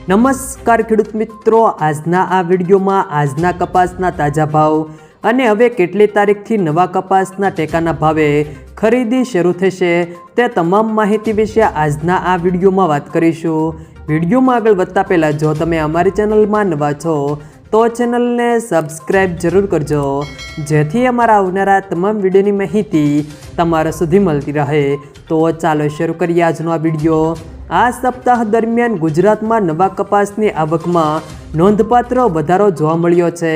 નમસ્કાર ખેડૂત મિત્રો, આજના આ વિડીયોમાં આજના કપાસના તાજા ભાવ અને હવે કેટલી તારીખથી નવા કપાસના ટેકાના ભાવે ખરીદી શરૂ થશે તે તમામ માહિતી વિશે આજના આ વિડીયોમાં વાત કરીશું। વિડીયોમાં આગળ વધતા પહેલાં જો તમે અમારી ચેનલમાં નવા છો તો ચેનલને સબસ્ક્રાઈબ જરૂર કરજો, જેથી અમારા આવનારા તમામ વિડીયોની માહિતી તમારા સુધી મળતી રહે। તો ચાલો શરૂ કરીએ આજનો આ વિડીયો। આ સપ્તાહ દરમિયાન ગુજરાતમાં નવા કપાસની આવકમાં નોંધપાત્ર વધારો જોવા મળ્યો છે।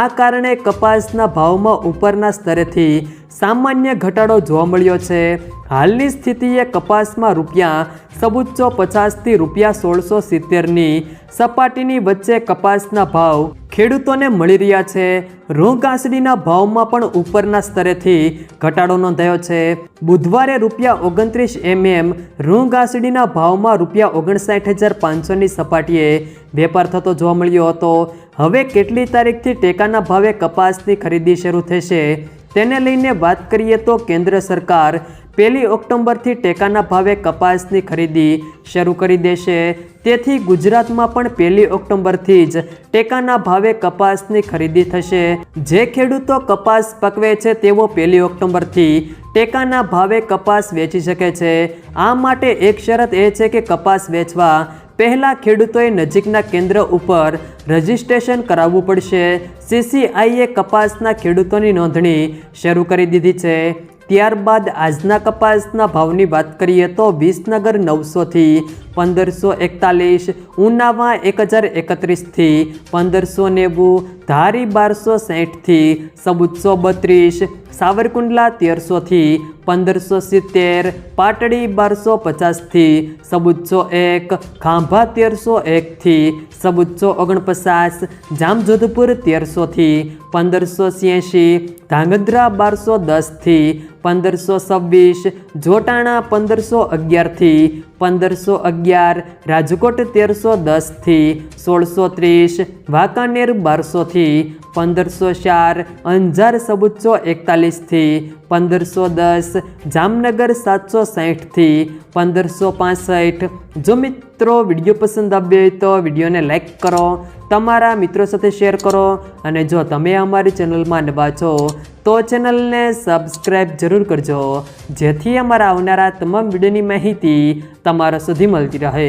આ કારણે કપાસના ભાવમાં ઉપરના સ્તરેથી સામાન્ય ઘટાડો જોવા મળ્યો છે। હાલની સ્થિતિએ કપાસમાં ₹750 થી ₹1670ની સપાટીની વચ્ચે કપાસના ભાવ ખેડૂતોને મળી રહ્યા છે। રૂંગાસડીના ભાવમાં પણ ઉપરના સ્તરેથી ઘટાડો નોંધાયો છે। બુધવારે ₹29 રૂંગાસડીના ભાવમાં ₹59,500ની સપાટીએ વેપાર થતો જોવા મળ્યો હતો। હવે કેટલી તારીખથી ટેકાના ભાવે કપાસની ખરીદી શરૂ થશે તેને લઈને વાત કરીએ તો કેન્દ્ર સરકાર 1 ઓક્ટોબરથી ટેકાના ભાવે કપાસની ખરીદી શરૂ કરી દેશે। તેથી ગુજરાતમાં પણ 1 ઓક્ટોબરથી જ ટેકાના ભાવે કપાસની ખરીદી થશે। જે ખેડૂતો કપાસ પકવે છે તેઓ 1 ઓક્ટોબરથી ટેકાના ભાવે કપાસ વેચી શકે છે। આ માટે એક શરત એ છે કે કપાસ વેચવા પહેલાં ખેડૂતોએ નજીકના કેન્દ્ર ઉપર રજિસ્ટ્રેશન કરાવવું પડશે। CCIએ કપાસના ખેડૂતોની નોંધણી શરૂ કરી દીધી છે। ત્યારબાદ આજના કપાસના ભાવની વાત કરીએ તો વિસનગર 900 થી 1541, ઉનાવા 1031 થી 1590, ધારી 1260 થી 1432, સાવરકુંડલા 1300 થી 1570, પાટડી 1250 થી 1401, ખાંભા 1301 થી 1449, જામજોધપુર 1300 થી 1586, ધાંગધ્રા 1210 થી 1526, જોટાણા 1511 થી 1511, રાજકોટ 1310 થી 1630, વાંકાનેર 1200 થી 1504, અંજાર 1441 થી 1510, જામનગર 760 થી 1565। જો મિત્રો વિડીયો પસંદ આવ્યો હોય તો વિડીયોને લાઈક કરો, તમારા મિત્રો સાથે શેર કરો અને જો તમે અમારી ચેનલમાં નવા છો તો ચેનલને સબસ્ક્રાઈબ જરૂર કરજો, જેથી અમારા આવનારા તમામ વિડીયોની માહિતી તમારા સુધી મળતી રહે।